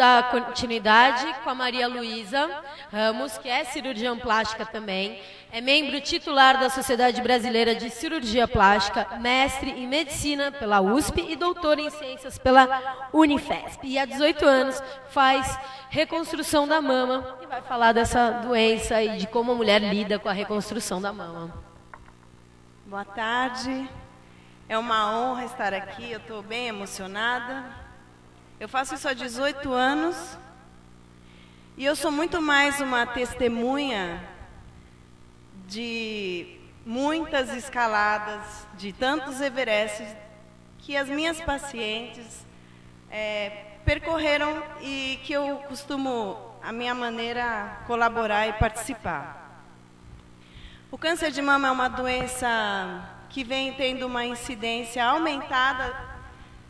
dar continuidade com a Maria Luísa Ramos, que é cirurgiã plástica também, é membro titular da Sociedade Brasileira de Cirurgia Plástica, mestre em Medicina pela USP e doutora em Ciências pela Unifesp. E há 18 anos faz reconstrução da mama e vai falar dessa doença e de como a mulher lida com a reconstrução da mama. Boa tarde, é uma honra estar aqui, eu estou bem emocionada. Eu faço isso há 18 anos e eu sou muito mais uma testemunha de muitas escaladas, de tantos Everestes que as minhas pacientes percorreram e que eu costumo, a minha maneira, colaborar e participar. O câncer de mama é uma doença que vem tendo uma incidência aumentada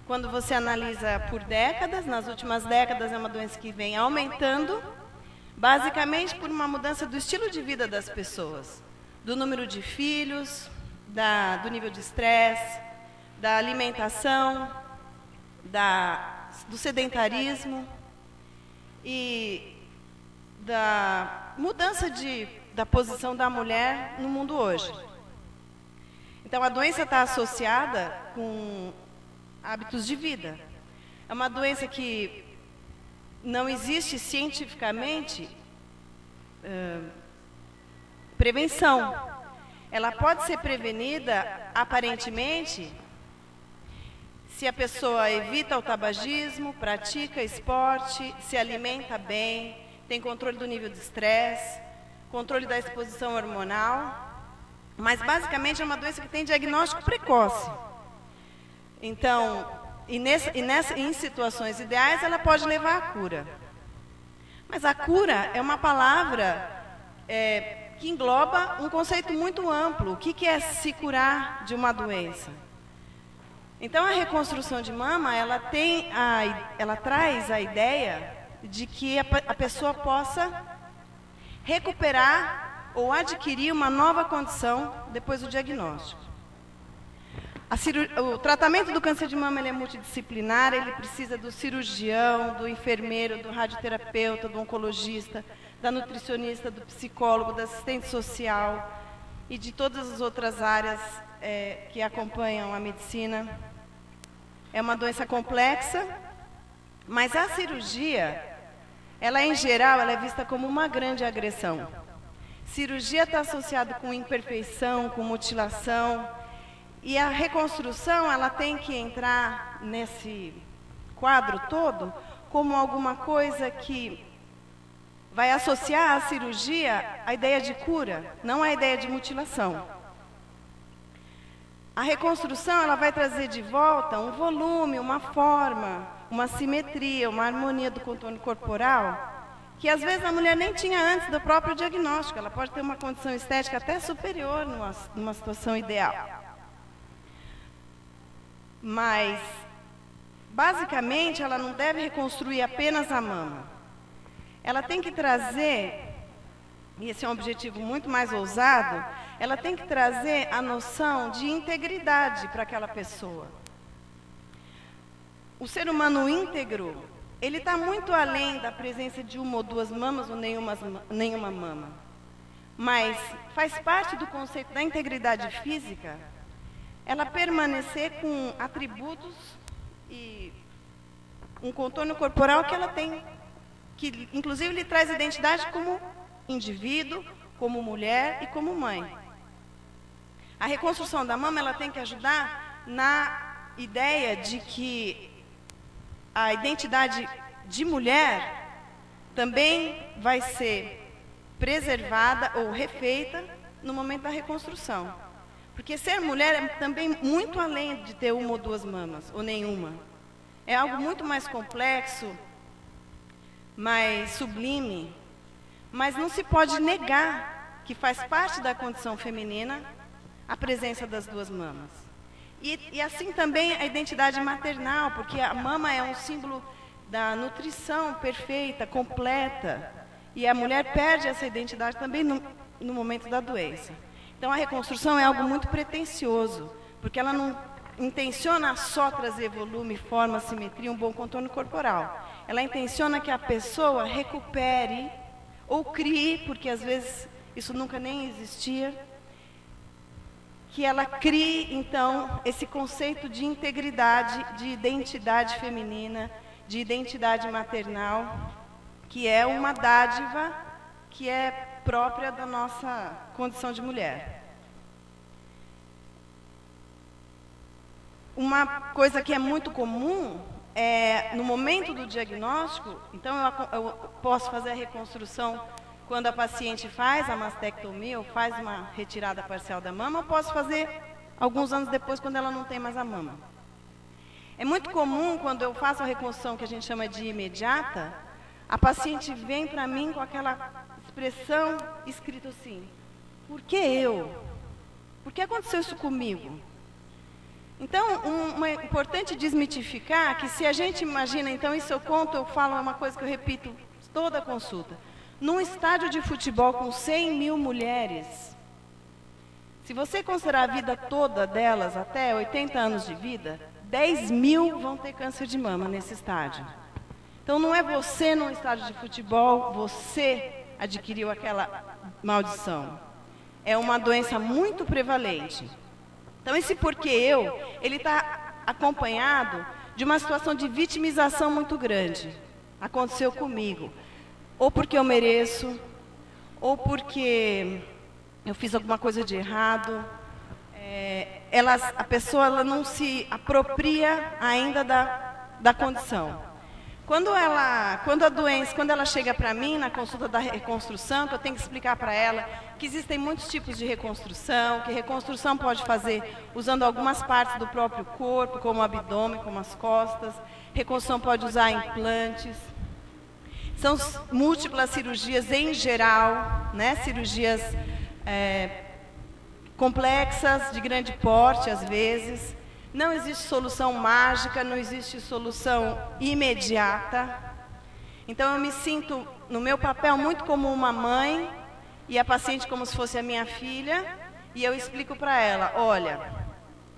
quando você analisa por décadas. Nas últimas décadas é uma doença que vem aumentando, basicamente por uma mudança do estilo de vida das pessoas, do número de filhos, do nível de estresse, da alimentação, do sedentarismo e da mudança da posição da mulher no mundo hoje. Então, a doença está associada com hábitos de vida. É uma doença que não existe cientificamente prevenção. Ela pode ser prevenida, aparentemente, se a pessoa evita o tabagismo, pratica esporte, se alimenta bem, tem controle do nível de estresse, controle da exposição hormonal, mas basicamente é uma doença que tem diagnóstico precoce. Então, em situações ideais, ela pode levar à cura. Mas a cura é uma palavra que engloba um conceito muito amplo. O que é se curar de uma doença? Então, a reconstrução de mama, ela traz a ideia de que a pessoa possa recuperar ou adquirir uma nova condição depois do diagnóstico. O tratamento do câncer de mama ele é multidisciplinar, ele precisa do cirurgião, do enfermeiro, do radioterapeuta, do oncologista, da nutricionista, do psicólogo, do assistente social e de todas as outras áreas que acompanham a medicina. É uma doença complexa, mas a cirurgia, em geral, ela é vista como uma grande agressão. Cirurgia está associada com imperfeição, com mutilação, e a reconstrução ela tem que entrar nesse quadro todo como alguma coisa que vai associar à cirurgia a ideia de cura, não a ideia de mutilação. A reconstrução ela vai trazer de volta um volume, uma forma, uma simetria, uma harmonia do contorno corporal, que às vezes a mulher nem tinha antes do próprio diagnóstico. Ela pode ter uma condição estética até superior numa situação ideal. Mas, basicamente, ela não deve reconstruir apenas a mama. Ela tem que trazer, e esse é um objetivo muito mais ousado, ela tem que trazer a noção de integridade para aquela pessoa. O ser humano íntegro, ele está muito além da presença de uma ou duas mamas ou nenhuma mama. Mas faz parte do conceito da integridade física ela permanecer com atributos e um contorno corporal que ela tem, que inclusive lhe traz identidade como indivíduo, como mulher e como mãe. A reconstrução da mama ela tem que ajudar na ideia de que a identidade de mulher também vai ser preservada ou refeita no momento da reconstrução. Porque ser mulher é também muito além de ter uma ou duas mamas, ou nenhuma. É algo muito mais complexo, mais sublime, mas não se pode negar que faz parte da condição feminina a presença das duas mamas. E assim também a identidade maternal, porque a mama é um símbolo da nutrição perfeita, completa, e a mulher perde essa identidade também no momento da doença. Então a reconstrução é algo muito pretensioso, porque ela não intenciona só trazer volume, forma, simetria, um bom contorno corporal. Ela intenciona que a pessoa recupere ou crie, porque às vezes isso nunca nem existia, que ela crie, então, esse conceito de integridade, de identidade feminina, de identidade maternal, que é uma dádiva que é própria da nossa condição de mulher. Uma coisa que é muito comum é, no momento do diagnóstico, então eu posso fazer a reconstrução quando a paciente faz a mastectomia ou faz uma retirada parcial da mama, eu posso fazer alguns anos depois, quando ela não tem mais a mama. É muito comum, quando eu faço a reconstrução que a gente chama de imediata, a paciente vem para mim com aquela expressão escrita assim: por que eu? Por que aconteceu isso comigo? Então, é importante desmitificar que se a gente imagina, então isso eu conto, eu falo, é uma coisa que eu repito toda a consulta. Num estádio de futebol com 100 mil mulheres, se você considerar a vida toda delas, até 80 anos de vida, 10 mil vão ter câncer de mama nesse estádio. Então não é você num estádio de futebol, você adquiriu aquela maldição. É uma doença muito prevalente. Então esse porquê eu, ele está acompanhado de uma situação de vitimização muito grande. Aconteceu comigo. Ou porque eu mereço, ou porque eu fiz alguma coisa de errado. A pessoa ela não se apropria ainda da condição. Quando a doença, quando ela chega para mim na consulta da reconstrução, que eu tenho que explicar para ela que existem muitos tipos de reconstrução, que reconstrução pode fazer usando algumas partes do próprio corpo, como o abdômen, como as costas. Reconstrução pode usar implantes. São múltiplas cirurgias em geral, né? Cirurgias complexas, de grande porte às vezes. Não existe solução mágica, não existe solução imediata. Então eu me sinto no meu papel muito como uma mãe e a paciente como se fosse a minha filha, e eu explico para ela: olha,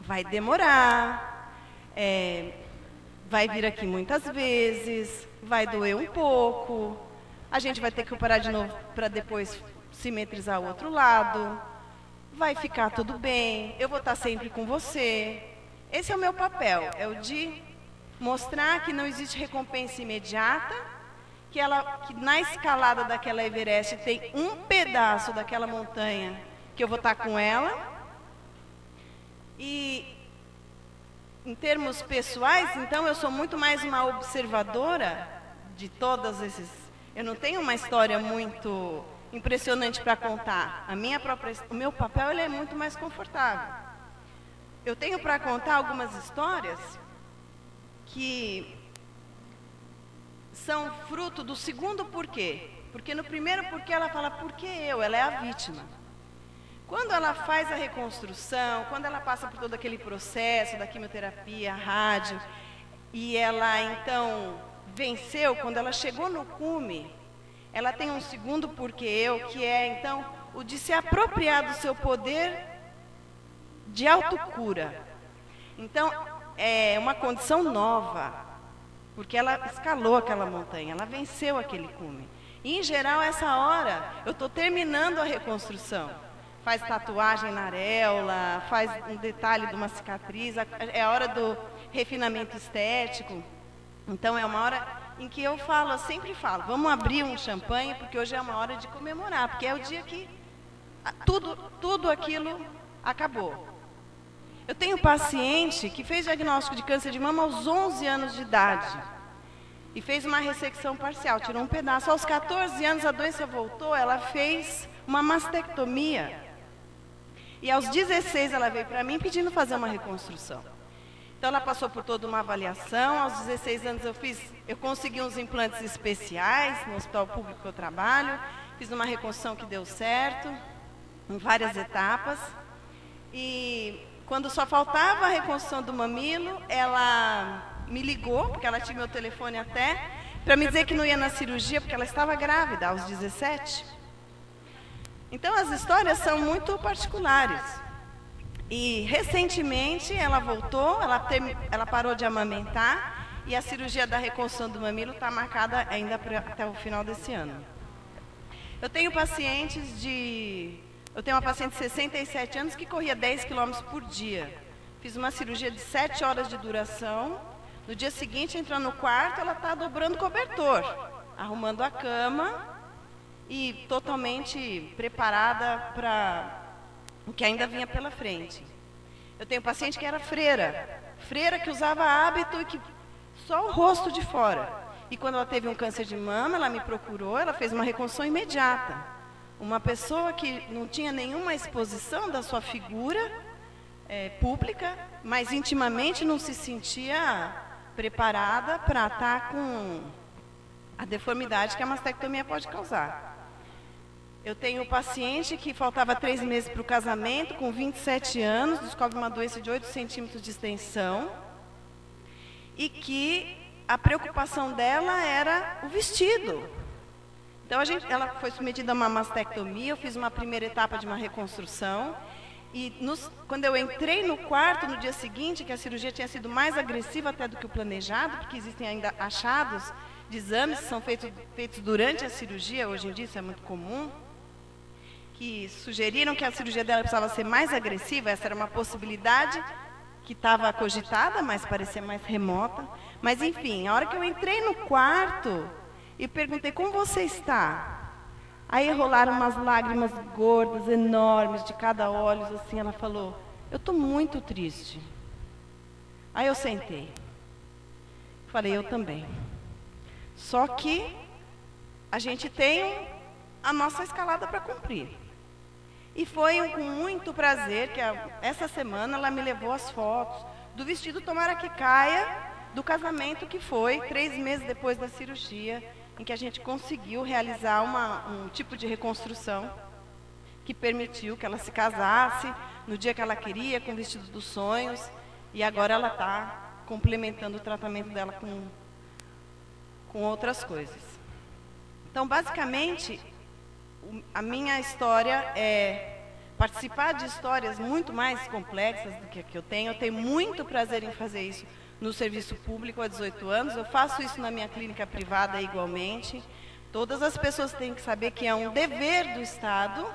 vai demorar, vai vir aqui muitas vezes, vai doer um pouco, a gente vai ter que operar de novo para depois simetrizar o outro lado, vai ficar tudo bem, eu vou estar sempre com você. Esse é o meu papel, é o de mostrar que não existe recompensa imediata, que na escalada daquela Everest tem um pedaço daquela montanha que eu vou estar com ela. E em termos pessoais, então, eu sou muito mais uma observadora de todos esses. Eu não tenho uma história muito impressionante para contar. O meu papel ele é muito mais confortável. Eu tenho para contar algumas histórias que são fruto do segundo porquê. Porque no primeiro porquê ela fala, por que eu? Ela é a vítima. Quando ela faz a reconstrução, quando ela passa por todo aquele processo da quimioterapia, rádio, e ela então venceu, quando ela chegou no cume, ela tem um segundo porquê eu, que é então o de se apropriar do seu poder de autocura. Então, é uma condição nova, porque ela escalou aquela montanha, ela venceu aquele cume. E, em geral, essa hora, eu estou terminando a reconstrução. Faz tatuagem na areola, faz um detalhe de uma cicatriz, é a hora do refinamento estético. Então, é uma hora em que eu sempre falo, vamos abrir um champanhe, porque hoje é uma hora de comemorar, porque é o dia que tudo aquilo acabou. Eu tenho um paciente que fez diagnóstico de câncer de mama aos 11 anos de idade e fez uma ressecção parcial, tirou um pedaço. Aos 14 anos a doença voltou, ela fez uma mastectomia. E aos 16 ela veio para mim pedindo fazer uma reconstrução. Então ela passou por toda uma avaliação, aos 16 anos eu consegui uns implantes especiais no hospital público que eu trabalho, fiz uma reconstrução que deu certo, em várias etapas. E quando só faltava a reconstrução do mamilo, ela me ligou, porque ela tinha meu telefone até, para me dizer que não ia na cirurgia, porque ela estava grávida aos 17. Então as histórias são muito particulares. E recentemente ela voltou, ela parou de amamentar e a cirurgia da reconstrução do mamilo está marcada ainda até o final desse ano. Eu tenho uma paciente de 67 anos que corria 10 quilômetros por dia. Fiz uma cirurgia de 7 horas de duração. No dia seguinte, entrando no quarto, ela está dobrando o cobertor, arrumando a cama e totalmente preparada para o que ainda vinha pela frente. Eu tenho paciente que era freira que usava hábito e que só o rosto de fora. E quando ela teve um câncer de mama, ela me procurou, ela fez uma reconstrução imediata. Uma pessoa que não tinha nenhuma exposição da sua figura pública, mas intimamente não se sentia preparada para estar com a deformidade que a mastectomia pode causar. Eu tenho um paciente que faltava 3 meses para o casamento, com 27 anos, descobre uma doença de 8 centímetros de extensão, e que a preocupação dela era o vestido. Então, ela foi submetida a uma mastectomia, eu fiz uma primeira etapa de uma reconstrução, e quando eu entrei no quarto, no dia seguinte, que a cirurgia tinha sido mais agressiva até do que o planejado, porque existem ainda achados de exames que são feitos durante a cirurgia, hoje em dia isso é muito comum, que sugeriram que a cirurgia dela precisava ser mais agressiva, essa era uma possibilidade que estava cogitada, mas parecia mais remota. Mas, enfim, a hora que eu entrei no quarto e perguntei, como você está? Aí rolaram umas lágrimas gordas, enormes, de cada olho, assim, ela falou, eu estou muito triste. Aí eu sentei. Falei, eu também. Só que a gente tem a nossa escalada para cumprir. E foi com muito prazer que essa semana ela me levou as fotos do vestido Tomara que Caia, do casamento que foi 3 meses depois da cirurgia, em que a gente conseguiu realizar um tipo de reconstrução que permitiu que ela se casasse no dia que ela queria, com o vestido dos sonhos, e agora ela está complementando o tratamento dela com outras coisas. Então, basicamente, a minha história é participar de histórias muito mais complexas do que a que eu tenho. Eu tenho muito prazer em fazer isso no serviço público há 18 anos. Eu faço isso na minha clínica privada igualmente. Todas as pessoas têm que saber que é um dever do Estado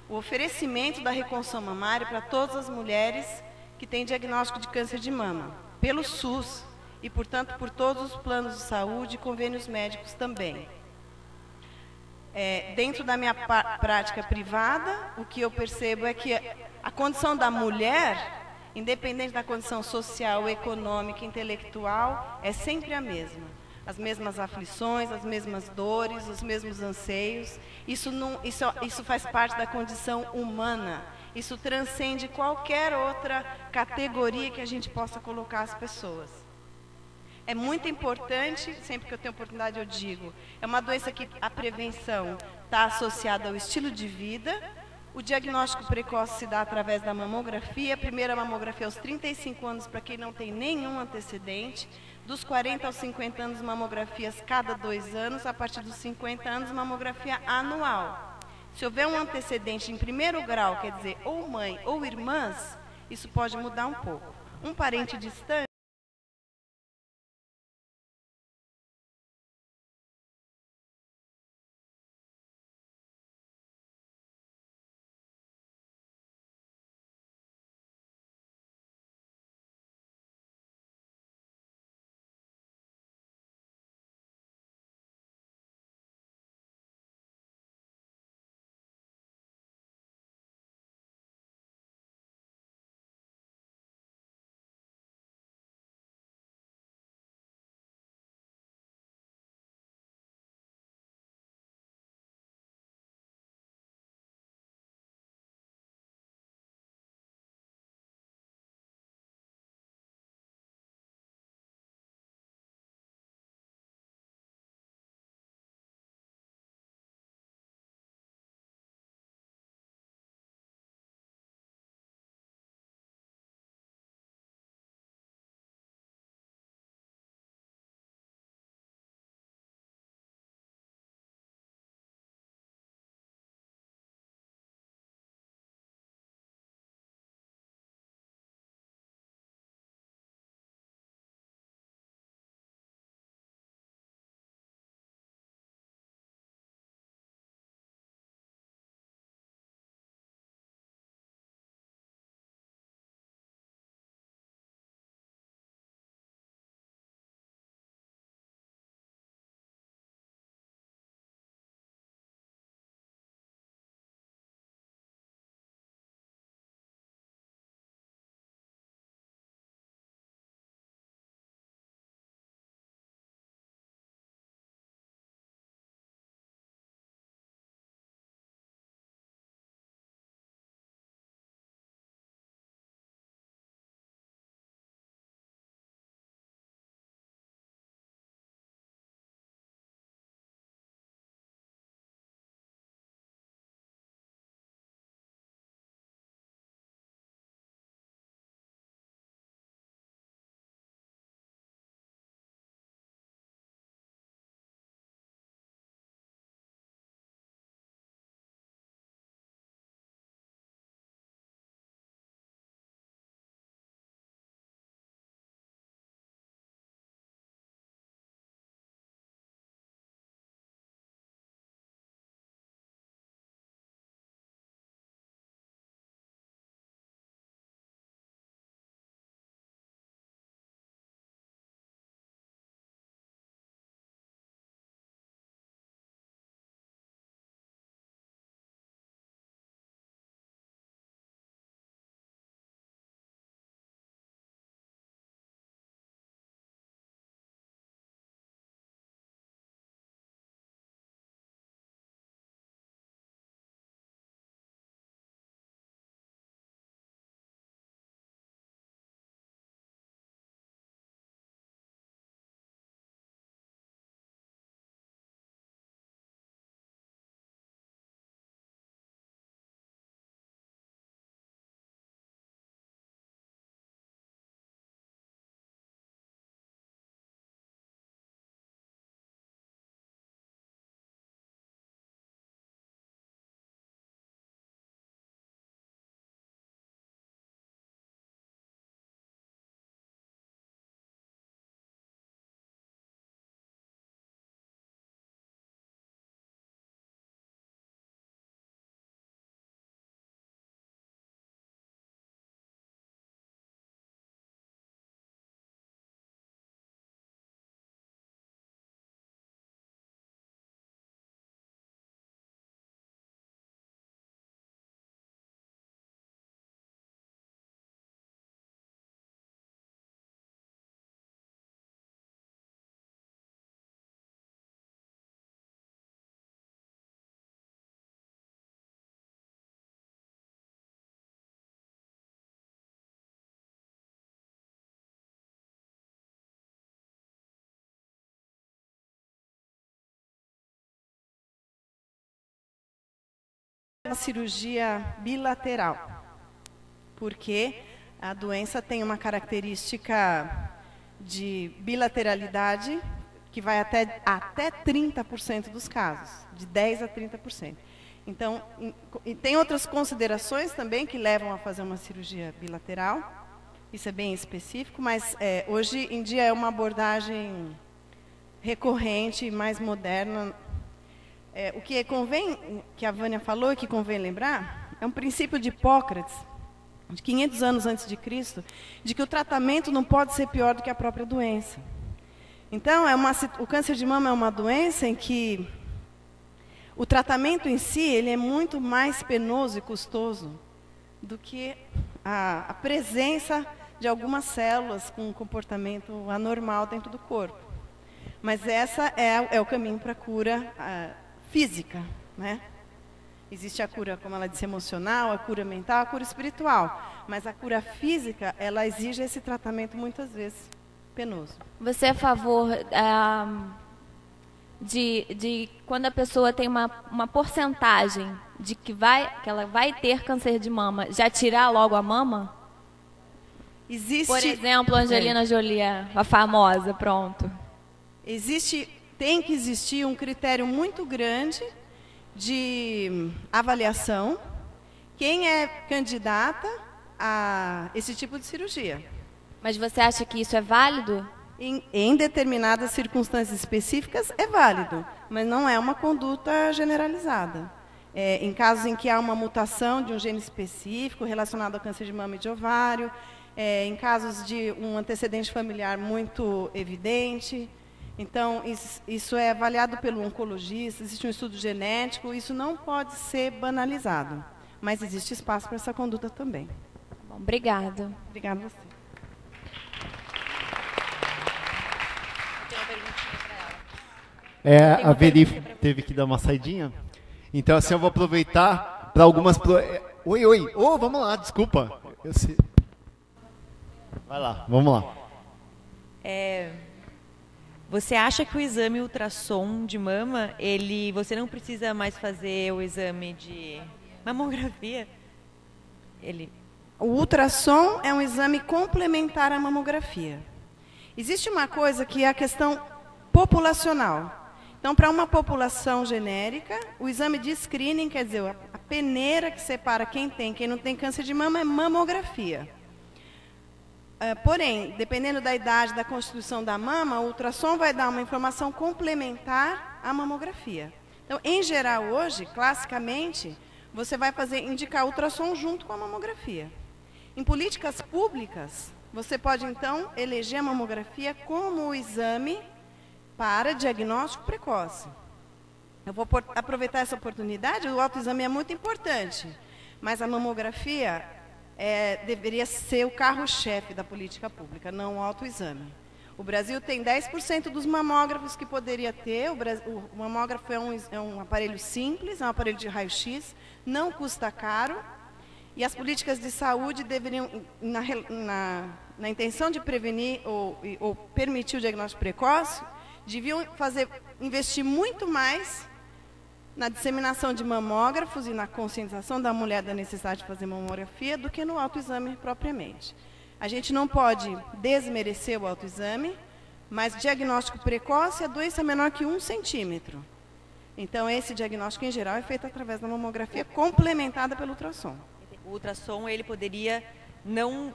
o oferecimento da reconstrução mamária para todas as mulheres que têm diagnóstico de câncer de mama, pelo SUS e, portanto, por todos os planos de saúde e convênios médicos também. Dentro da minha prática privada, o que eu percebo é que a condição da mulher, independente da condição social, econômica, intelectual, é sempre a mesma. As mesmas aflições, as mesmas dores, os mesmos anseios. Isso faz parte da condição humana. Isso transcende qualquer outra categoria que a gente possa colocar as pessoas. É muito importante, sempre que eu tenho oportunidade eu digo, é uma doença que a prevenção está associada ao estilo de vida. O diagnóstico precoce se dá através da mamografia. A primeira mamografia aos 35 anos para quem não tem nenhum antecedente. Dos 40 aos 50 anos, mamografias cada 2 anos. A partir dos 50 anos, mamografia anual. Se houver um antecedente em primeiro grau, quer dizer, ou mãe ou irmãs, isso pode mudar um pouco. Um parente distante uma cirurgia bilateral, porque a doença tem uma característica de bilateralidade que vai até 30% dos casos, de 10% a 30%. Então, e tem outras considerações também que levam a fazer uma cirurgia bilateral, isso é bem específico, mas hoje em dia é uma abordagem recorrente, mais moderna. O que convém, que a Vânia falou e que convém lembrar, é um princípio de Hipócrates, de 500 anos antes de Cristo, de que o tratamento não pode ser pior do que a própria doença. Então, o câncer de mama é uma doença em que o tratamento em si ele é muito mais penoso e custoso do que a presença de algumas células com um comportamento anormal dentro do corpo. Mas essa é o caminho para a cura física, né? Existe a cura, como ela disse, emocional, a cura mental, a cura espiritual. Mas a cura física, ela exige esse tratamento muitas vezes penoso. Você é a favor de quando a pessoa tem uma porcentagem de que ela vai ter câncer de mama, já tirar logo a mama? Por exemplo, Angelina Jolie, a famosa, pronto. Tem que existir um critério muito grande de avaliação. Quem é candidata a esse tipo de cirurgia? Mas você acha que isso é válido? Em determinadas circunstâncias específicas é válido, mas não é uma conduta generalizada. Em casos em que há uma mutação de um gene específico relacionado ao câncer de mama e de ovário, em casos de um antecedente familiar muito evidente. Então, isso é avaliado pelo oncologista, existe um estudo genético, isso não pode ser banalizado, mas existe espaço para essa conduta também. Bom, obrigada. Obrigada a você. A Veri teve que dar uma saidinha. Então, assim, eu vou aproveitar para algumas... Oi. Vamos lá, desculpa. Vai lá, vamos lá. Você acha que o exame ultrassom de mama, você não precisa mais fazer o exame de mamografia? O ultrassom é um exame complementar à mamografia. Existe uma coisa que é a questão populacional. Então, para uma população genérica, o exame de screening, quer dizer, a peneira que separa quem tem e quem não tem câncer de mama é mamografia. Porém, dependendo da idade, da constituição da mama, o ultrassom vai dar uma informação complementar à mamografia. Então, em geral, hoje, classicamente, você vai indicar ultrassom junto com a mamografia. Em políticas públicas, você pode, então, eleger a mamografia como o exame para diagnóstico precoce. Eu vou aproveitar essa oportunidade, o autoexame é muito importante, mas a mamografia deveria ser o carro-chefe da política pública, não o autoexame. O Brasil tem 10% dos mamógrafos que poderia ter. O mamógrafo é um aparelho simples, é um aparelho de raio-x, não custa caro, e as políticas de saúde deveriam, na intenção de prevenir ou permitir o diagnóstico precoce, deviam investir muito mais na disseminação de mamógrafos e na conscientização da mulher da necessidade de fazer mamografia do que no autoexame propriamente. A gente não pode desmerecer o autoexame, mas diagnóstico precoce, a doença é menor que 1 centímetro. Então, esse diagnóstico, em geral, é feito através da mamografia complementada pelo ultrassom. O ultrassom, ele poderia não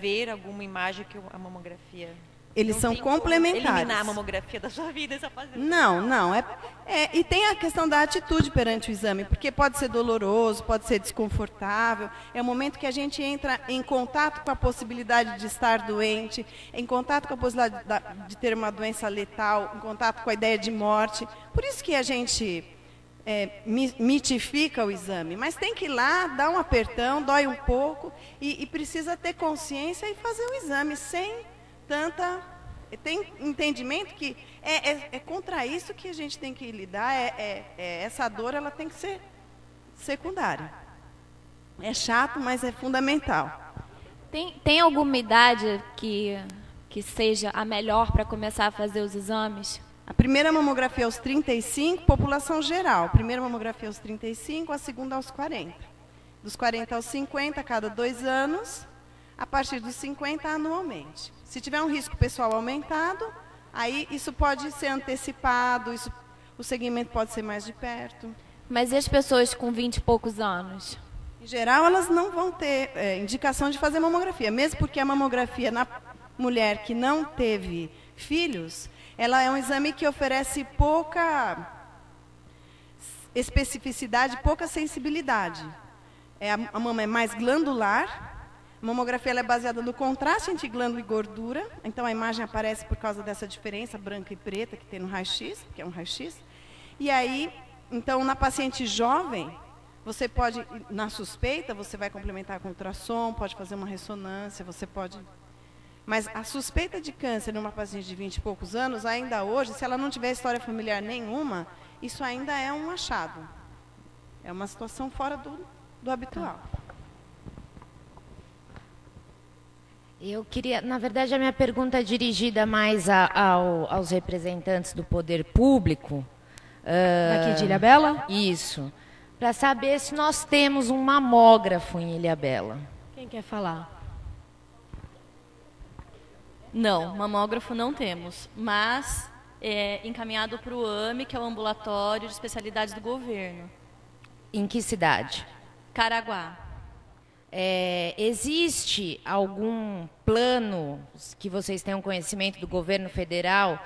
ver alguma imagem que a mamografia... Eles são complementares. Eliminar a mamografia da sua vida, só fazer. Não. E tem a questão da atitude perante o exame, porque pode ser doloroso, pode ser desconfortável. É o momento que a gente entra em contato com a possibilidade de estar doente, em contato com a possibilidade de ter uma doença letal, em contato com a ideia de morte. Por isso que a gente mitifica o exame. Mas tem que ir lá, dar um apertão, dói um pouco, e precisa ter consciência e fazer o exame sem... Tem entendimento que é contra isso que a gente tem que lidar, essa dor ela tem que ser secundária. É chato, mas é fundamental. Tem alguma idade que seja a melhor para começar a fazer os exames? A primeira mamografia aos 35, população geral. A primeira mamografia aos 35, a segunda aos 40. Dos 40 aos 50, a cada 2 anos. A partir dos 50, anualmente. Se tiver um risco pessoal aumentado, aí isso pode ser antecipado, o segmento pode ser mais de perto. Mas e as pessoas com 20 e poucos anos? Em geral, elas não vão ter indicação de fazer mamografia, mesmo porque a mamografia na mulher que não teve filhos, ela é um exame que oferece pouca especificidade, pouca sensibilidade. A mama é mais glandular. A mamografia ela é baseada no contraste entre glândula e gordura, então a imagem aparece por causa dessa diferença branca e preta que tem no raio-x, que é um raio-x. E aí, então, na paciente jovem, você pode, na suspeita, você vai complementar com ultrassom, pode fazer uma ressonância, você pode... Mas a suspeita de câncer numa paciente de 20 e poucos anos, ainda hoje, se ela não tiver história familiar nenhuma, isso ainda é um achado. É uma situação fora do habitual. Eu queria, na verdade, a minha pergunta é dirigida mais aos representantes do poder público. Daqui de Ilhabela? Isso. Para saber se nós temos um mamógrafo em Ilhabela. Quem quer falar? Não, mamógrafo não temos, mas é encaminhado para o AME, que é o Ambulatório de Especialidades do Governo. Em que cidade? Caraguá. Existe algum plano que vocês tenham conhecimento do governo federal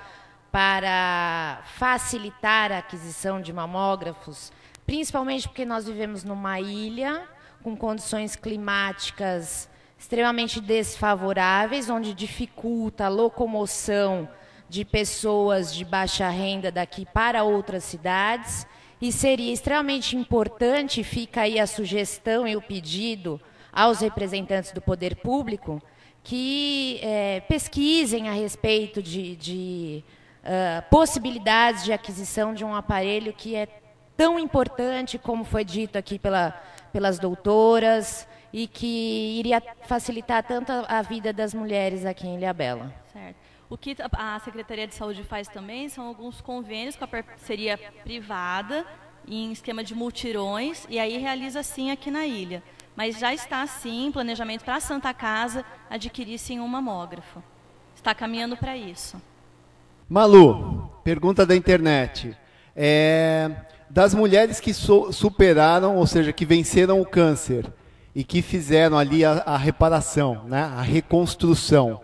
para facilitar a aquisição de mamógrafos, principalmente porque nós vivemos numa ilha com condições climáticas extremamente desfavoráveis, onde dificulta a locomoção de pessoas de baixa renda daqui para outras cidades, e seria extremamente importante, fica aí a sugestão e o pedido aos representantes do poder público, que pesquisem a respeito de possibilidades de aquisição de um aparelho que é tão importante, como foi dito aqui pelas doutoras, e que iria facilitar tanto a vida das mulheres aqui em Ilhabela. Certo. O que a Secretaria de Saúde faz também são alguns convênios com a parceria privada, em esquema de multirões, e aí realiza sim aqui na ilha. Mas já está sim em planejamento para a Santa Casa adquirir sim um mamógrafo. Está caminhando para isso. Malu, pergunta da internet. Das mulheres que superaram, ou seja, que venceram o câncer e que fizeram ali a reparação, né, a reconstrução,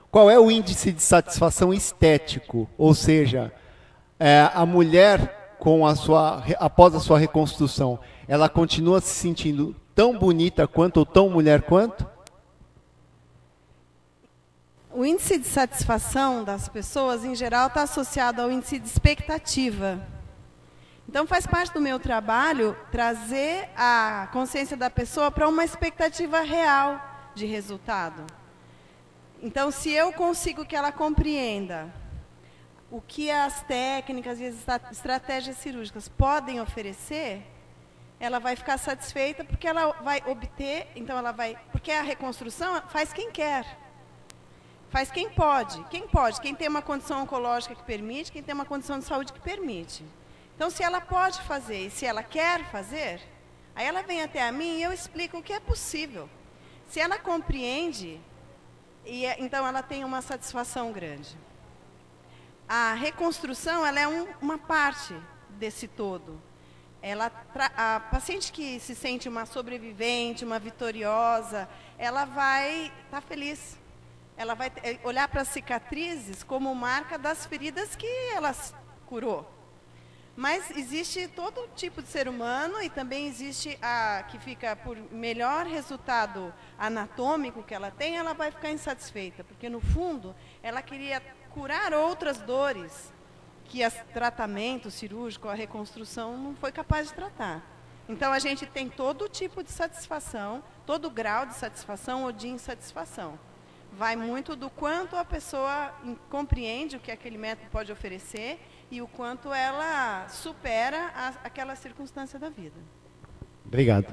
qual é o índice de satisfação estético? Ou seja, a mulher, após a sua reconstrução, ela continua se sentindo tão bonita quanto ou tão mulher quanto? O índice de satisfação das pessoas, em geral, está associado ao índice de expectativa. Então, faz parte do meu trabalho trazer a consciência da pessoa para uma expectativa real de resultado. Então, se eu consigo que ela compreenda o que as técnicas e as estratégias cirúrgicas podem oferecer, ela vai ficar satisfeita porque ela vai obter, porque a reconstrução faz quem quer. Faz quem pode. Quem pode? Quem tem uma condição oncológica que permite, quem tem uma condição de saúde que permite. Então, se ela pode fazer e se ela quer fazer, aí ela vem até a mim e eu explico o que é possível. Se ela compreende, então ela tem uma satisfação grande. A reconstrução ela é uma parte desse todo. A paciente que se sente uma sobrevivente, uma vitoriosa, ela vai estar feliz. Ela vai olhar para as cicatrizes como marca das feridas que ela curou. Mas existe todo tipo de ser humano e também existe a que fica por melhor resultado anatômico que ela tem, ela vai ficar insatisfeita, porque no fundo ela queria curar outras dores que o tratamento cirúrgico, a reconstrução não foi capaz de tratar. Então a gente tem todo tipo de satisfação, todo grau de satisfação ou de insatisfação. Vai muito do quanto a pessoa compreende o que aquele método pode oferecer e o quanto ela supera aquela circunstância da vida. Obrigado.